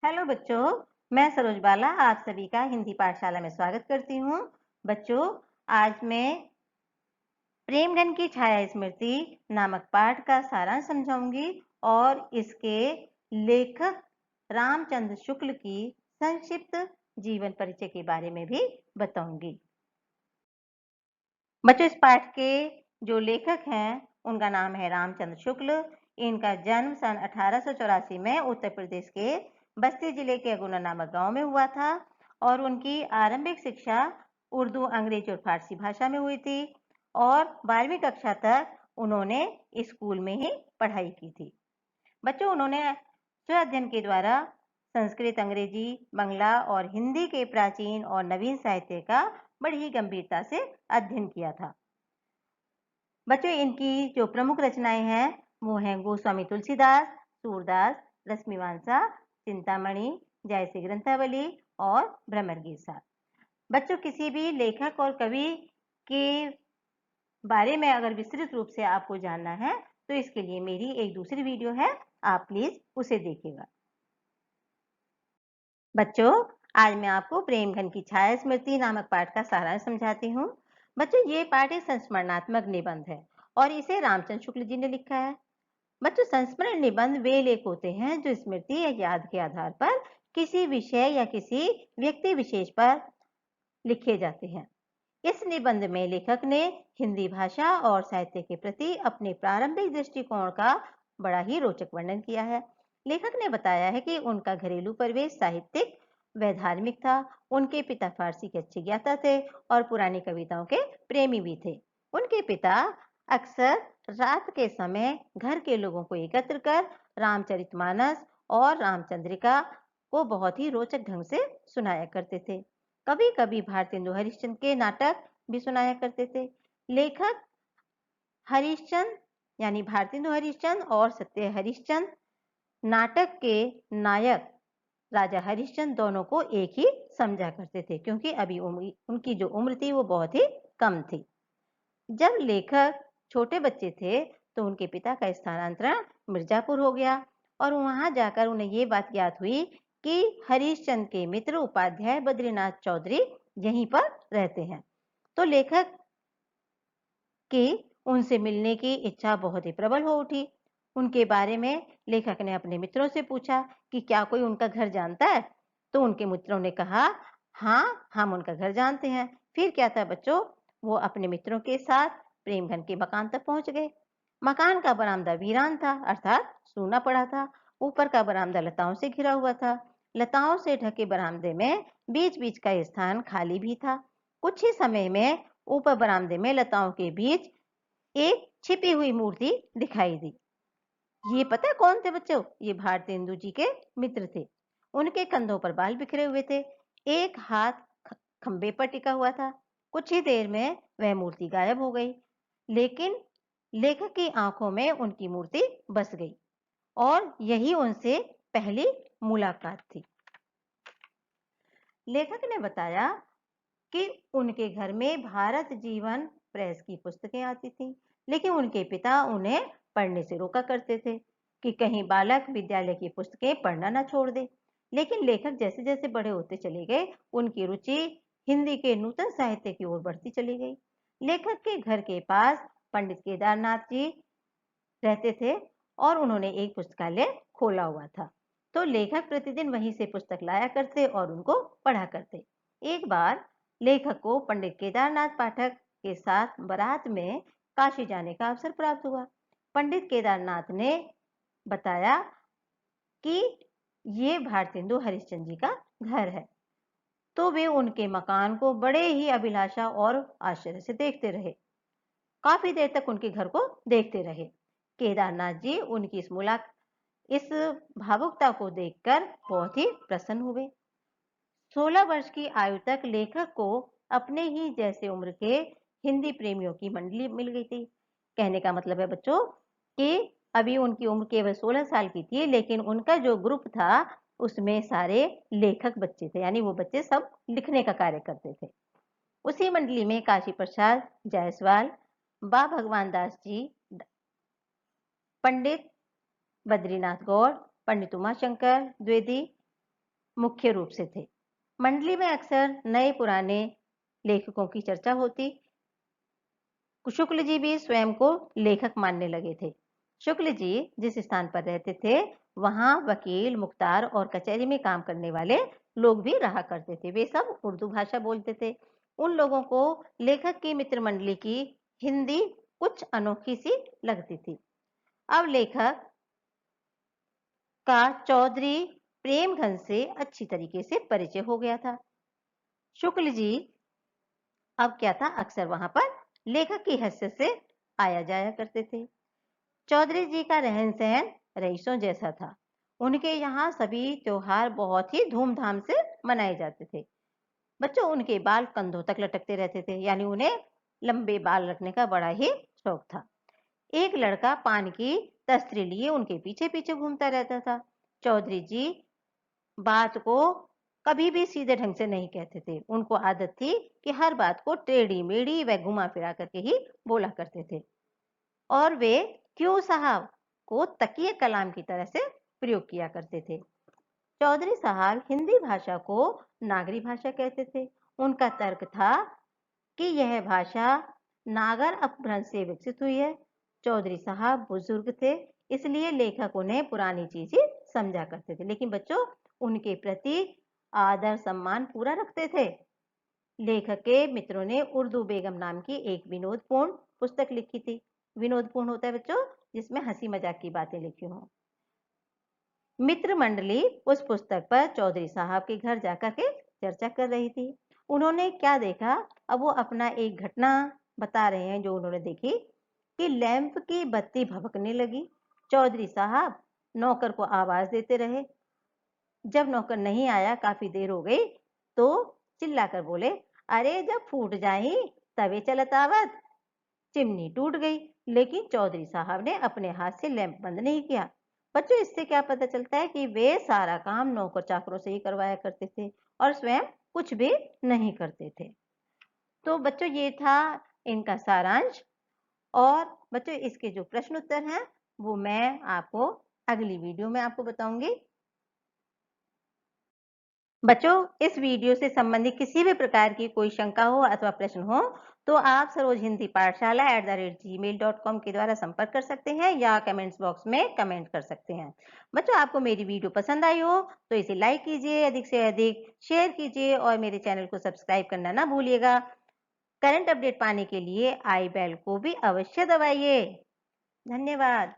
Hello बच्चों, मैं सरोज बाला आप सभी का हिंदी पाठशाला में स्वागत करती हूँ। बच्चों, आज मैं प्रेमगन की छाया स्मृति नामक पाठ का सारांश समझाऊंगी और इसके लेखक रामचंद्र शुक्ल की संक्षिप्त जीवन परिचय के बारे में भी बताऊंगी। बच्चों, इस पाठ के जो लेखक हैं उनका नाम है रामचंद्र शुक्ल। इनका जन्म सन 1884 में उत्तर प्रदेश के बस्ती जिले के अगुना नामक गांव में हुआ था और उनकी आरंभिक शिक्षा उर्दू, अंग्रेजी और फारसी भाषा में हुई थी और 12वीं कक्षा तक उन्होंने स्कूल में ही पढ़ाई की थी। बच्चों, उन्होंने स्वअध्ययन के द्वारा संस्कृत, अंग्रेजी, बंगला और हिंदी के प्राचीन और नवीन साहित्य का बड़ी ही गंभीरता से अध्ययन किया था। बच्चों, इनकी जो प्रमुख रचनाएं हैं वो हैं गोस्वामी तुलसीदास, सूरदास, रश्मिवांसा, चिंतामणि, जयसी ग्रंथावली और भ्रमरगीसा। बच्चों, किसी भी लेखक और कवि के बारे में अगर विस्तृत रूप से आपको जानना है तो इसके लिए मेरी एक दूसरी वीडियो है, आप प्लीज उसे देखिएगा। बच्चों, आज मैं आपको प्रेमघन की छाया स्मृति नामक पाठ का सारांश समझाती हूँ। बच्चों, ये पाठ एक संस्मरणात्मक निबंध है और इसे रामचंद्र शुक्ल जी ने लिखा है। बच्चों, संस्मरण निबंध वे लेख होते हैं जो स्मृति या याद के आधार पर किसी विषय या किसी व्यक्ति विशेष पर लिखे जाते हैं। इस निबंध में लेखक ने हिंदी भाषा और साहित्य के प्रति अपने प्रारंभिक दृष्टिकोण का बड़ा ही रोचक वर्णन किया है। लेखक ने बताया है कि उनका घरेलू परिवेश साहित्यिक व धार्मिक था। उनके पिता फारसी के अच्छे ज्ञाता थे और पुरानी कविताओं के प्रेमी भी थे। उनके पिता अक्सर रात के समय घर के लोगों को एकत्र कर रामचरितमानस और रामचंद्रिका को बहुत ही रोचक ढंग से सुनाया करते थे। कभी कभी भारतेंदु हरिश्चंद्र के नाटक भी सुनाया करते थे। लेखक हरिश्चंद्र यानी भारतेंदु हरिश्चंद्र और सत्य हरिश्चंद्र नाटक के नायक राजा हरिश्चंद्र दोनों को एक ही समझा करते थे, क्योंकि अभी उनकी जो उम्र थी वो बहुत ही कम थी। जब लेखक छोटे बच्चे थे तो उनके पिता का स्थानांतरण मिर्जापुर हो गया और वहां जाकर उन्हें ये बात ज्ञात हुई कि हरिश्चंद्र के मित्र उपाध्याय बद्रीनाथ चौधरी यहीं पर रहते हैं। तो लेखक की उनसे मिलने की इच्छा बहुत ही प्रबल हो उठी। उनके बारे में लेखक ने अपने मित्रों से पूछा कि क्या कोई उनका घर जानता है। तो उनके मित्रों ने कहा, हाँ, हम उनका घर जानते हैं। फिर क्या था बच्चों, वो अपने मित्रों के साथ प्रेमघन के मकान तक पहुंच गए। मकान का बरामदा वीरान था, अर्थात सूना पड़ा था। ऊपर का बरामदा लताओं से घिरा हुआ था। लताओं से ढके बरामदे में बीच बीच का स्थान खाली भी था। कुछ ही समय में ऊपर बरामदे में लताओं के बीच एक छिपी हुई मूर्ति दिखाई दी। ये पता है कौन थे बच्चों? ये भारतेंदु जी के मित्र थे। उनके कंधों पर बाल बिखरे हुए थे। एक हाथ खंबे पर टिका हुआ था। कुछ ही देर में वह मूर्ति गायब हो गई, लेकिन लेखक की आंखों में उनकी मूर्ति बस गई और यही उनसे पहली मुलाकात थी। लेखक ने बताया कि उनके घर में भारत जीवन प्रेस की पुस्तकें आती थीं, लेकिन उनके पिता उन्हें पढ़ने से रोका करते थे कि कहीं बालक विद्यालय की पुस्तकें पढ़ना न छोड़ दे। लेकिन लेखक जैसे जैसे बड़े होते चले गए, उनकी रुचि हिंदी के नूतन साहित्य की ओर बढ़ती चली गई। लेखक के घर के पास पंडित केदारनाथ जी रहते थे और उन्होंने एक पुस्तकालय खोला हुआ था। तो लेखक प्रतिदिन वहीं से पुस्तक लाया करते और उनको पढ़ा करते। एक बार लेखक को पंडित केदारनाथ पाठक के साथ बारात में काशी जाने का अवसर प्राप्त हुआ। पंडित केदारनाथ ने बताया कि ये भारतेंदु हरिश्चंद्र जी का घर है। तो वे उनके मकान को बड़े ही अभिलाषा और आश्चर्य से देखते रहे। काफी देर तक उनके घर को देखते रहे। केदारनाथ जी उनकी इस भावुकता को देखकर बहुत ही प्रसन्न हुए। 16 वर्ष की आयु तक लेखक को अपने ही जैसे उम्र के हिंदी प्रेमियों की मंडली मिल गई थी। कहने का मतलब है बच्चों कि अभी उनकी उम्र केवल 16 साल की थी, लेकिन उनका जो ग्रुप था उसमें सारे लेखक बच्चे थे, यानी वो बच्चे सब लिखने का कार्य करते थे। उसी मंडली में काशी प्रसाद जायसवाल, बा भगवान दास जी, पंडित बद्रीनाथ गौड़, पंडित उमाशंकर द्विवेदी, मुख्य रूप से थे। मंडली में अक्सर नए पुराने लेखकों की चर्चा होती। शुक्ल जी भी स्वयं को लेखक मानने लगे थे। शुक्ल जी जिस स्थान पर रहते थे वहां वकील, मुख्तार और कचहरी में काम करने वाले लोग भी रहा करते थे। वे सब उर्दू भाषा बोलते थे। उन लोगों को लेखक की मित्र मंडली की हिंदी कुछ अनोखी सी लगती थी। अब लेखक का चौधरी प्रेमघन से अच्छी तरीके से परिचय हो गया था। शुक्ल जी अब क्या था, अक्सर वहां पर लेखक की हैसियत से आया जाया करते थे। चौधरी जी का रहन सहन रईसों जैसा था। उनके यहाँ सभी त्योहार बहुत ही धूमधाम से मनाए जाते थे। बच्चों, उनके बाल कंधों तक लटकते रहते थे, यानी उन्हें लंबे बाल रखने का बड़ा ही शौक था। एक लड़का पान की तस्तरी लिए उनके पीछे पीछे घूमता रहता था। चौधरी जी बात को कभी भी सीधे ढंग से नहीं कहते थे। उनको आदत थी कि हर बात को टेढ़ी मेढ़ी व घुमा फिरा करके ही बोला करते थे, और वे क्यों साहब को तकिए कलाम की तरह से प्रयोग किया करते थे। चौधरी साहब हिंदी भाषा को नागरी भाषा कहते थे। उनका तर्क था कि यह भाषा नागर अपभ्रंश से विकसित हुई है। चौधरी साहब बुजुर्ग थे, इसलिए लेखक उन्हें पुरानी चीजें समझा करते थे, लेकिन बच्चों उनके प्रति आदर सम्मान पूरा रखते थे। लेखक के मित्रों ने उर्दू बेगम नाम की एक विनोदपूर्ण पुस्तक लिखी थी। विनोदपूर्ण होता है बच्चों जिसमें हंसी मजाक की बातें लिखी हों। मित्र मंडली उस पुस्तक पर चौधरी साहब के घर जाकर के चर्चा कर रही थी। उन्होंने क्या देखा, अब वो अपना एक घटना बता रहे हैं जो उन्होंने देखी कि लैंप की बत्ती भभकने लगी। चौधरी साहब नौकर को आवाज देते रहे। जब नौकर नहीं आया, काफी देर हो गई, तो चिल्लाकर बोले, अरे जब फूट जाही तवे चलत आवत। चिमनी टूट गई, लेकिन चौधरी साहब ने अपने हाथ से लैंप बंद नहीं किया। बच्चों, इससे क्या पता चलता है कि वे सारा काम नौकर चाकरों से ही करवाया करते थे और स्वयं कुछ भी नहीं करते थे। तो बच्चों, ये था इनका सारांश। और बच्चों, इसके जो प्रश्न उत्तर हैं वो मैं आपको अगली वीडियो में आपको बताऊंगी। बच्चों, इस वीडियो से संबंधित किसी भी प्रकार की कोई शंका हो अथवा प्रश्न हो तो आप सरोज हिंदी पाठशाला @gmail.com के द्वारा संपर्क कर सकते हैं या कमेंट्स बॉक्स में कमेंट कर सकते हैं। बच्चों, आपको मेरी वीडियो पसंद आई हो तो इसे लाइक कीजिए, अधिक से अधिक शेयर कीजिए और मेरे चैनल को सब्सक्राइब करना ना भूलिएगा। करंट अपडेट पाने के लिए आई बेल को भी अवश्य दबाइए। धन्यवाद।